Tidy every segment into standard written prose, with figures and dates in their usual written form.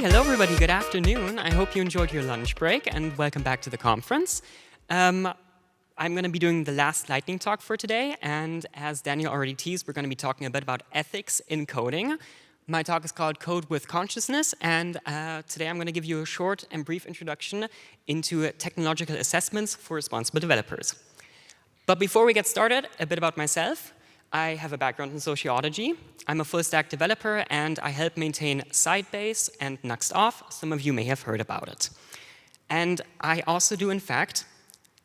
hello everybody, good afternoon. I hope you enjoyed your lunch break and welcome back to the conference. I'm going to be doing the last lightning talk for today, and as Daniel already teased, we're going to be talking a bit about ethics in coding. My talk is called Code with Consciousness, and today I'm going to give you a short and brief introduction into technological assessments for responsible developers. But before we get started, a bit about myself. I have a background in sociology. I'm a full-stack developer, and I help maintain Sidebase and Nuxt. Some of you may have heard about it. And I also do, in fact,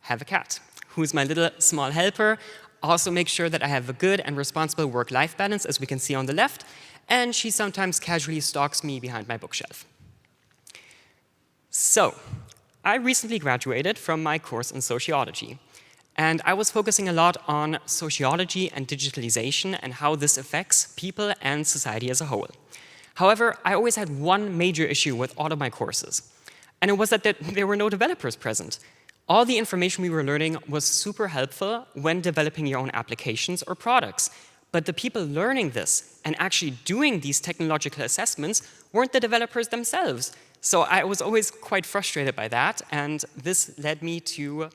have a cat, who's my little small helper. Also make sure that I have a good and responsible work-life balance, as we can see on the left, and she sometimes casually stalks me behind my bookshelf. So, I recently graduated from my course in sociology. And I was focusing a lot on sociology and digitalization and how this affects people and society as a whole. However, I always had one major issue with all of my courses, and it was that there were no developers present. All the information we were learning was super helpful when developing your own applications or products, but the people learning this and actually doing these technological assessments weren't the developers themselves. So I was always quite frustrated by that, and this led me to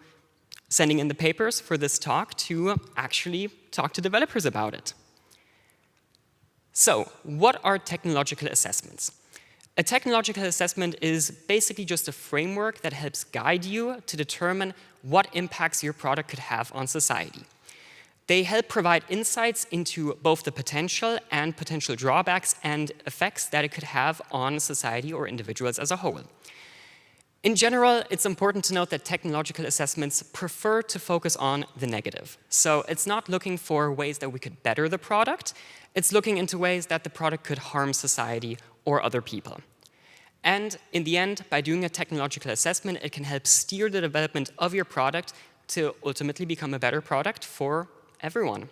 sending in the papers for this talk to actually talk to developers about it. So, what are technological assessments? A technological assessment is basically just a framework that helps guide you to determine what impacts your product could have on society. They help provide insights into both the potential and potential drawbacks and effects that it could have on society or individuals as a whole. In general, it's important to note that technological assessments prefer to focus on the negative. So it's not looking for ways that we could better the product. It's looking into ways that the product could harm society or other people. And in the end, by doing a technological assessment, it can help steer the development of your product to ultimately become a better product for everyone.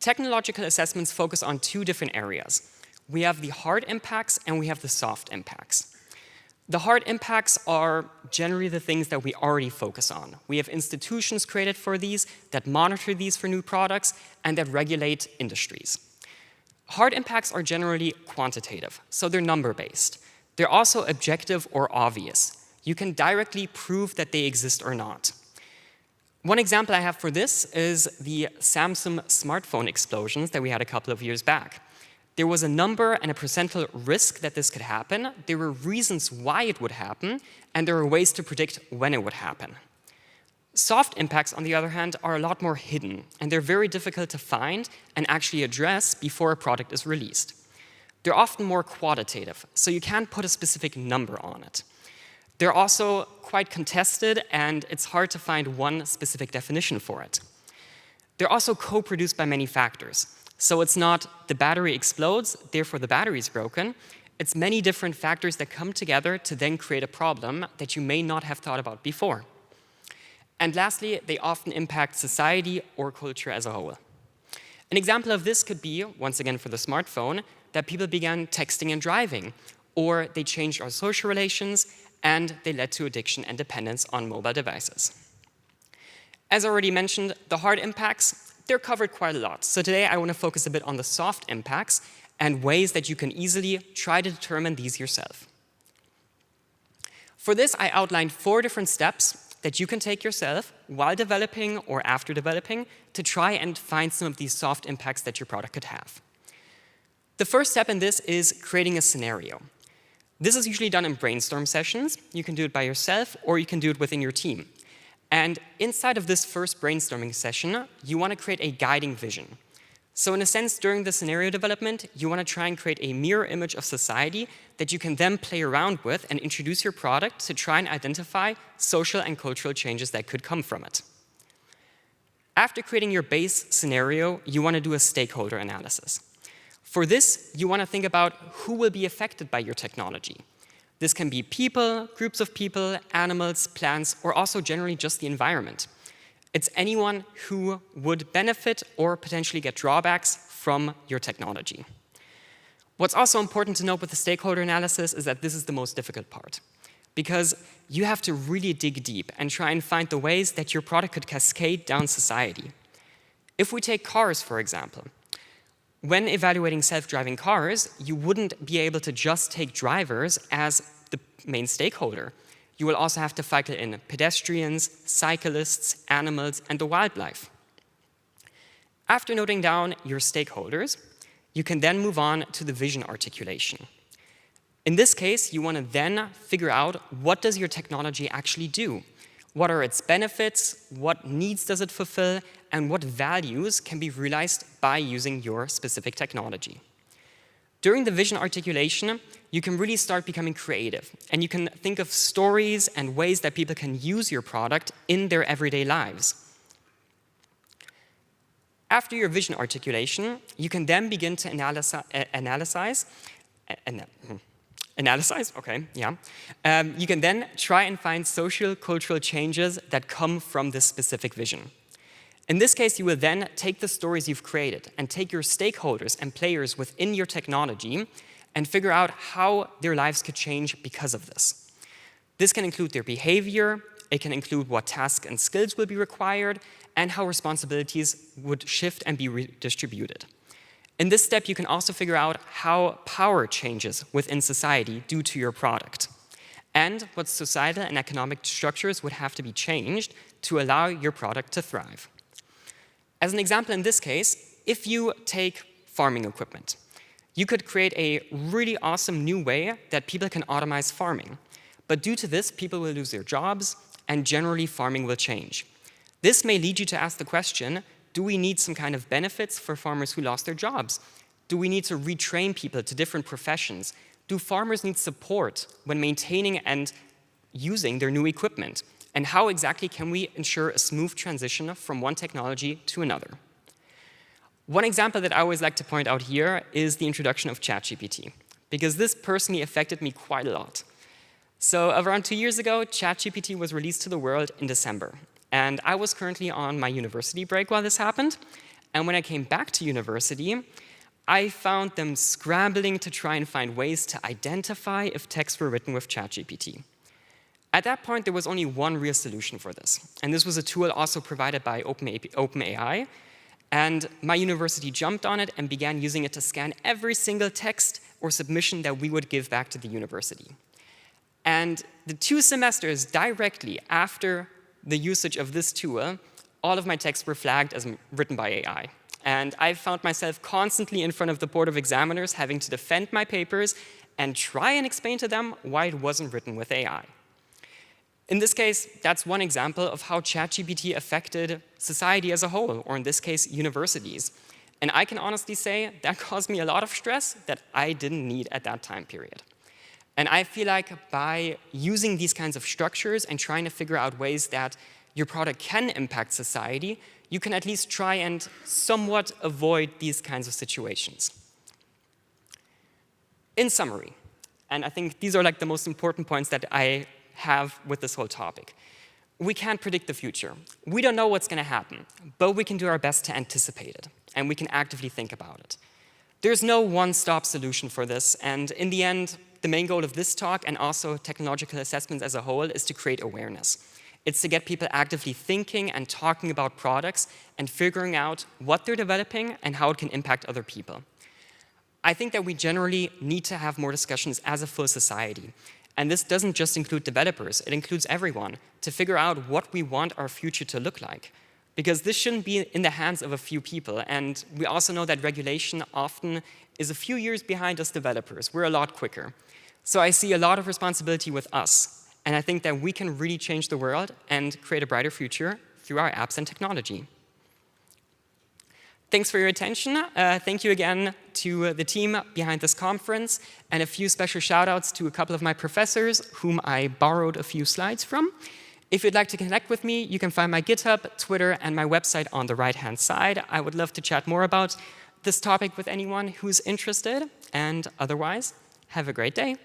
Technological assessments focus on two different areas. We have the hard impacts and we have the soft impacts. The hard impacts are generally the things that we already focus on. We have institutions created for these that monitor these for new products and that regulate industries. Hard impacts are generally quantitative, so they're number-based. They're also objective or obvious. You can directly prove that they exist or not. One example I have for this is the Samsung smartphone explosions that we had a couple of years back. There was a number and a percentile risk that this could happen. There were reasons why it would happen, and there were ways to predict when it would happen. Soft impacts, on the other hand, are a lot more hidden, and they're very difficult to find and actually address before a product is released. They're often more qualitative, so you can't put a specific number on it. They're also quite contested, and it's hard to find one specific definition for it. They're also co-produced by many factors. So it's not the battery explodes, therefore the battery is broken. It's many different factors that come together to then create a problem that you may not have thought about before. And lastly, they often impact society or culture as a whole. An example of this could be, once again for the smartphone, that people began texting and driving, or they changed our social relations, and they led to addiction and dependence on mobile devices. As already mentioned, the hard impacts, they're covered quite a lot. So today I want to focus a bit on the soft impacts and ways that you can easily try to determine these yourself. For this, I outlined 4 different steps that you can take yourself while developing or after developing to try and find some of these soft impacts that your product could have. The first step in this is creating a scenario. This is usually done in brainstorm sessions. You can do it by yourself or you can do it within your team. And inside of this first brainstorming session, you want to create a guiding vision. So in a sense, during the scenario development, you want to try and create a mirror image of society that you can then play around with and introduce your product to try and identify social and cultural changes that could come from it. After creating your base scenario, you want to do a stakeholder analysis. For this, you want to think about who will be affected by your technology. This can be people, groups of people, animals, plants, or also generally just the environment. It's anyone who would benefit or potentially get drawbacks from your technology. What's also important to note with the stakeholder analysis is that this is the most difficult part, because you have to really dig deep and try and find the ways that your product could cascade down society. If we take cars, for example, When evaluating self-driving cars, you wouldn't be able to just take drivers as the main stakeholder. You will also have to factor in pedestrians, cyclists, animals, and the wildlife. After noting down your stakeholders, you can then move on to the vision articulation. In this case, you want to then figure out, what does your technology actually do? What are its benefits? What needs does it fulfill? And what values can be realized by using your specific technology? During the vision articulation, you can really start becoming creative, and you can think of stories and ways that people can use your product in their everyday lives. After your vision articulation, you can then begin to analyze. Okay, yeah. You can then try and find social, cultural changes that come from this specific vision. In this case, you will then take the stories you've created and take your stakeholders and players within your technology and figure out how their lives could change because of this. This can include their behavior, it can include what tasks and skills will be required, and how responsibilities would shift and be redistributed. In this step, you can also figure out how power changes within society due to your product, and what societal and economic structures would have to be changed to allow your product to thrive. As an example in this case, if you take farming equipment, you could create a really awesome new way that people can automate farming. But due to this, people will lose their jobs, and generally farming will change. This may lead you to ask the question, do we need some kind of benefits for farmers who lost their jobs? Do we need to retrain people to different professions? Do farmers need support when maintaining and using their new equipment? And how exactly can we ensure a smooth transition from one technology to another? One example that I always like to point out here is the introduction of ChatGPT, because this personally affected me quite a lot. So around 2 years ago, ChatGPT was released to the world in December. And I was currently on my university break while this happened. And when I came back to university, I found them scrambling to try and find ways to identify if texts were written with ChatGPT. At that point, there was only one real solution for this. And this was a tool also provided by OpenAI. And my university jumped on it and began using it to scan every single text or submission that we would give back to the university. And the 2 semesters directly after the usage of this tool, all of my texts were flagged as written by AI. And I found myself constantly in front of the board of examiners having to defend my papers and try and explain to them why it wasn't written with AI. In this case, that's one example of how ChatGPT affected society as a whole, or in this case, universities. And I can honestly say that caused me a lot of stress that I didn't need at that time period. And I feel like by using these kinds of structures and trying to figure out ways that your product can impact society, you can at least try and somewhat avoid these kinds of situations. In summary, and I think these are like the most important points that I have with this whole topic. We can't predict the future. We don't know what's going to happen, but we can do our best to anticipate it, and we can actively think about it. There's no one-stop solution for this, and in the end, the main goal of this talk and also technological assessments as a whole is to create awareness. It's to get people actively thinking and talking about products and figuring out what they're developing and how it can impact other people. I think that we generally need to have more discussions as a full society. And this doesn't just include developers, it includes everyone, to figure out what we want our future to look like. Because this shouldn't be in the hands of a few people. And we also know that regulation often is a few years behind us developers. We're a lot quicker. So I see a lot of responsibility with us. And I think that we can really change the world and create a brighter future through our apps and technology. Thanks for your attention. Thank you again to the team behind this conference, and a few special shout-outs to a couple of my professors whom I borrowed a few slides from. If you'd like to connect with me, you can find my GitHub, Twitter, and my website on the right-hand side. I would love to chat more about this topic with anyone who's interested, and otherwise, have a great day.